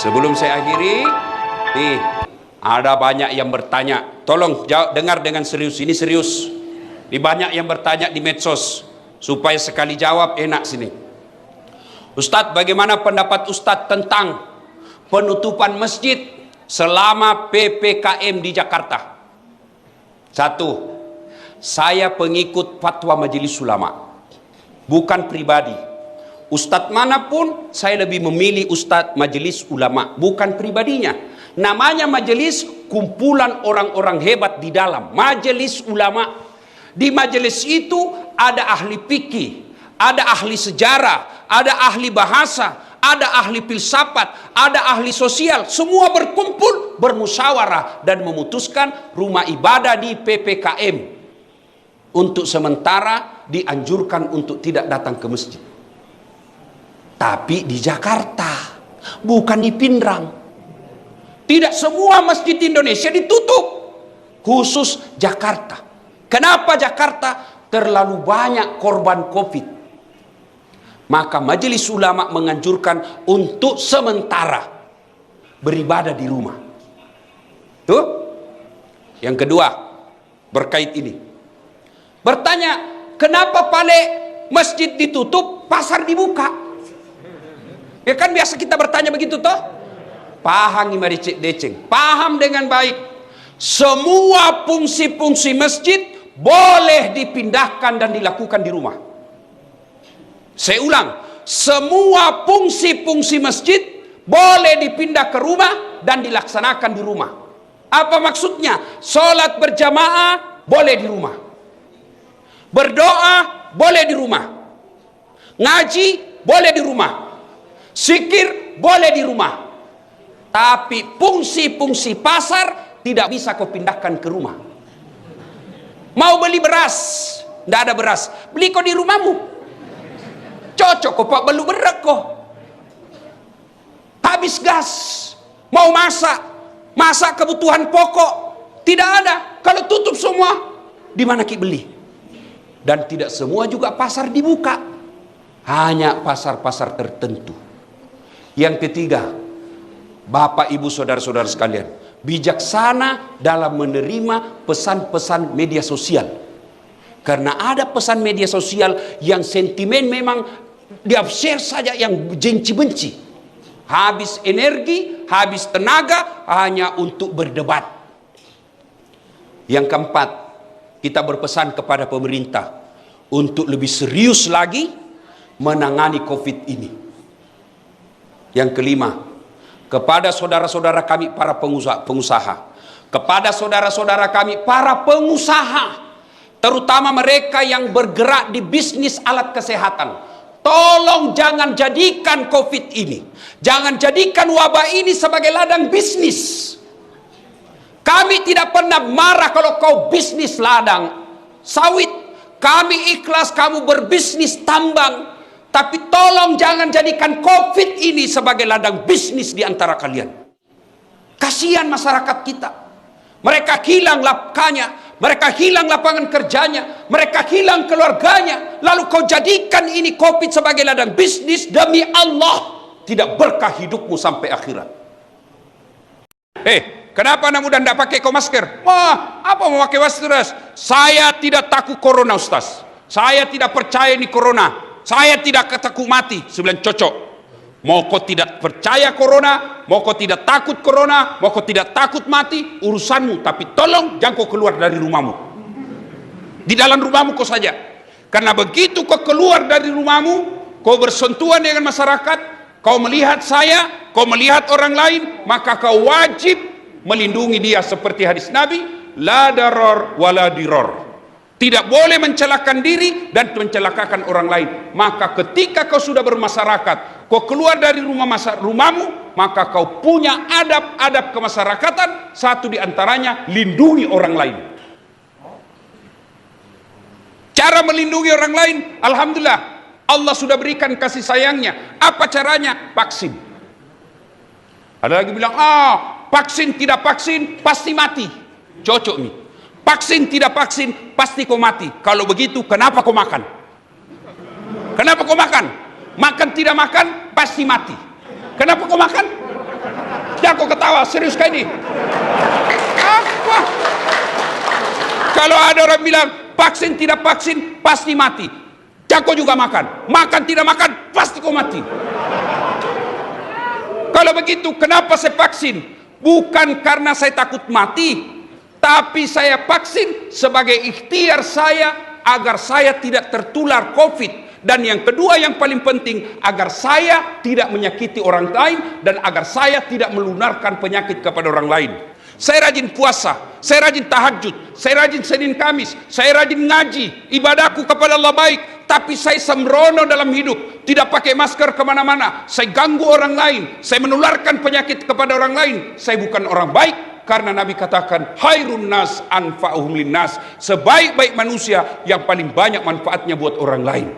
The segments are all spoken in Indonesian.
Sebelum saya akhiri, nih ada banyak yang bertanya. Tolong dengar dengan serius. Ini serius. Ini banyak yang bertanya di medsos. Supaya sekali jawab enak sini. Ustadz, bagaimana pendapat Ustadz tentang penutupan masjid selama PPKM di Jakarta? Satu, saya pengikut fatwa Majelis Ulama, bukan pribadi. Ustadz manapun saya lebih memilih Ustadz Majelis Ulama, bukan pribadinya. Namanya majelis, kumpulan orang-orang hebat di dalam Majelis Ulama. Di majelis itu ada ahli fikih, ada ahli sejarah, ada ahli bahasa, ada ahli filsafat, ada ahli sosial. Semua berkumpul, bermusyawarah dan memutuskan rumah ibadah di PPKM untuk sementara dianjurkan untuk tidak datang ke masjid. Tapi di Jakarta, bukan di Pindrang. Tidak semua masjid di Indonesia ditutup, khusus Jakarta. Kenapa Jakarta? Terlalu banyak korban COVID. Maka Majelis Ulama menganjurkan untuk sementara beribadah di rumah. Tuh. Yang kedua, berkait ini. Bertanya, kenapa masjid ditutup, pasar dibuka? Ya kan biasa kita bertanya begitu toh? Paham ima deceng. Paham dengan baik. Semua fungsi-fungsi masjid boleh dipindahkan dan dilakukan di rumah. Saya ulang, semua fungsi-fungsi masjid boleh dipindah ke rumah dan dilaksanakan di rumah. Apa maksudnya? Sholat berjamaah boleh di rumah, berdoa boleh di rumah, ngaji boleh di rumah, zikir boleh di rumah. Tapi fungsi-fungsi pasar tidak bisa kau pindahkan ke rumah. Mau beli beras, tidak ada beras, beli kau di rumahmu. Cocok kok pak belu berat kok. Habis gas, mau masak kebutuhan pokok, tidak ada. Kalau tutup semua, di mana ki beli? Dan tidak semua juga pasar dibuka, hanya pasar-pasar tertentu. Yang ketiga, Bapak Ibu saudara-saudara sekalian, bijaksana dalam menerima pesan-pesan media sosial. Karena ada pesan media sosial yang sentimen memang di-share saja yang benci-benci. Habis energi, habis tenaga hanya untuk berdebat. Yang keempat, kita berpesan kepada pemerintah untuk lebih serius lagi menangani COVID ini. Yang kelima, kepada saudara-saudara kami para pengusaha, kepada saudara-saudara kami para pengusaha, terutama mereka yang bergerak di bisnis alat kesehatan, tolong jangan jadikan COVID ini, jangan jadikan wabah ini sebagai ladang bisnis. Kami tidak pernah marah kalau kau bisnis ladang sawit, kami ikhlas kamu berbisnis tambang. Tapi tolong jangan jadikan COVID ini sebagai ladang bisnis di antara kalian. Kasihan masyarakat kita. Mereka hilang lapkanya, mereka hilang lapangan kerjanya, mereka hilang keluarganya. Lalu kau jadikan ini COVID sebagai ladang bisnis, demi Allah tidak berkah hidupmu sampai akhirat. Kenapa anak muda tidak pakai masker? Wah, apa mau pakai masker? Saya tidak takut corona, Ustaz. Saya tidak percaya ini corona. Saya tidak takut mati. Sebilang cocok. Mau kau tidak percaya corona, mau kau tidak takut corona, mau kau tidak takut mati, urusanmu. Tapi tolong jangan kau keluar dari rumahmu. Di dalam rumahmu kau saja. Karena begitu kau keluar dari rumahmu, kau bersentuhan dengan masyarakat, kau melihat saya, kau melihat orang lain, maka kau wajib melindungi dia seperti hadis Nabi, la daror wala diror. Tidak boleh mencelakakan diri dan mencelakakan orang lain. Maka ketika kau sudah bermasyarakat, kau keluar dari rumahmu, maka kau punya adab-adab kemasyarakatan. Satu di antaranya, lindungi orang lain. Cara melindungi orang lain, alhamdulillah, Allah sudah berikan kasih sayangnya. Apa caranya? Vaksin. Ada lagi bilang, vaksin tidak vaksin pasti mati. Cocok nih. Vaksin tidak vaksin pasti kau mati. Kalau begitu kenapa kau makan? Kenapa kau makan? Makan tidak makan pasti mati. Kenapa kau makan? Jangko ketawa, serius kayak ini. Apa? Kalau ada orang bilang vaksin tidak vaksin pasti mati, Jangko juga makan. Makan tidak makan pasti kau mati. Kalau begitu kenapa saya vaksin? Bukan karena saya takut mati, tapi saya vaksin sebagai ikhtiar saya agar saya tidak tertular COVID. Dan yang kedua yang paling penting, agar saya tidak menyakiti orang lain dan agar saya tidak melunarkan penyakit kepada orang lain. Saya rajin puasa, saya rajin tahajud, saya rajin Senin Kamis, saya rajin ngaji, ibadahku kepada Allah baik, tapi saya sembrono dalam hidup, tidak pakai masker kemana-mana, saya ganggu orang lain, saya menularkan penyakit kepada orang lain. Saya bukan orang baik, karena Nabi katakan khairun nas anfa'uhum linnas, sebaik-baik manusia yang paling banyak manfaatnya buat orang lain.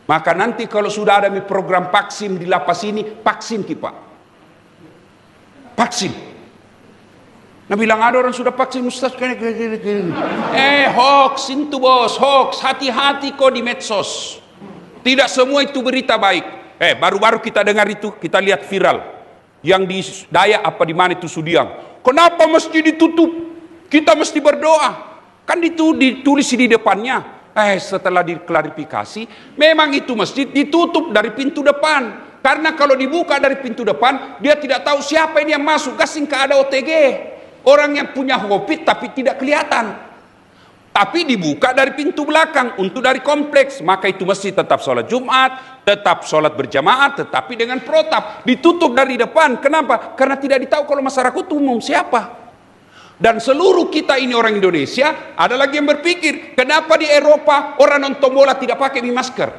Maka nanti kalau sudah ada program vaksin di lapas ini, vaksin kita. Vaksin. Nah bilang ada orang sudah vaksin Ustaz. Hoax itu bos, hoax. Hati-hati kok di medsos. Tidak semua itu berita baik. Baru-baru kita dengar itu, kita lihat viral. Yang di Dayak apa di mana itu Sudiang. Kenapa masjid ditutup? Kita mesti berdoa. Kan itu ditulis di depannya. Setelah diklarifikasi, memang itu masjid ditutup dari pintu depan. Karena kalau dibuka dari pintu depan, dia tidak tahu siapa ini yang masuk. Gasing ke ada OTG. Orang yang punya COVID tapi tidak kelihatan. Tapi dibuka dari pintu belakang untuk dari kompleks. Maka itu masjid tetap sholat Jumat, tetap sholat berjamaah, tetapi dengan protap. Ditutup dari depan. Kenapa? Karena tidak ditahu kalau masyarakat umum siapa. Dan seluruh kita ini orang Indonesia, ada lagi yang berpikir, kenapa di Eropa orang nonton bola tidak pakai masker?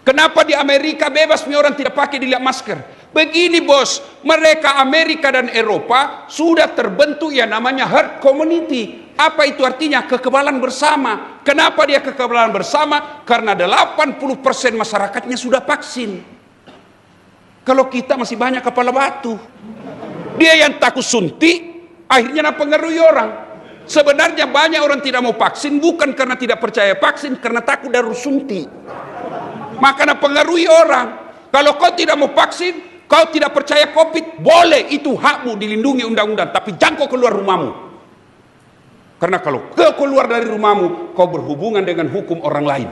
Kenapa di Amerika bebas orang tidak pakai dilihat masker? Begini bos, mereka Amerika dan Eropa sudah terbentuk yang namanya herd community. Apa itu artinya? Kekebalan bersama. Kenapa dia kekebalan bersama? Karena 80% masyarakatnya sudah vaksin. Kalau kita masih banyak kepala batu. Dia yang takut suntik, akhirnya mempengaruhi orang. Sebenarnya banyak orang tidak mau vaksin bukan karena tidak percaya vaksin, karena takut dari suntik. Maka mempengaruhi orang. Kalau kau tidak mau vaksin, kau tidak percaya COVID, boleh, itu hakmu, dilindungi undang-undang, tapi jangan kau keluar rumahmu. Karena kalau kau keluar dari rumahmu, kau berhubungan dengan hukum orang lain.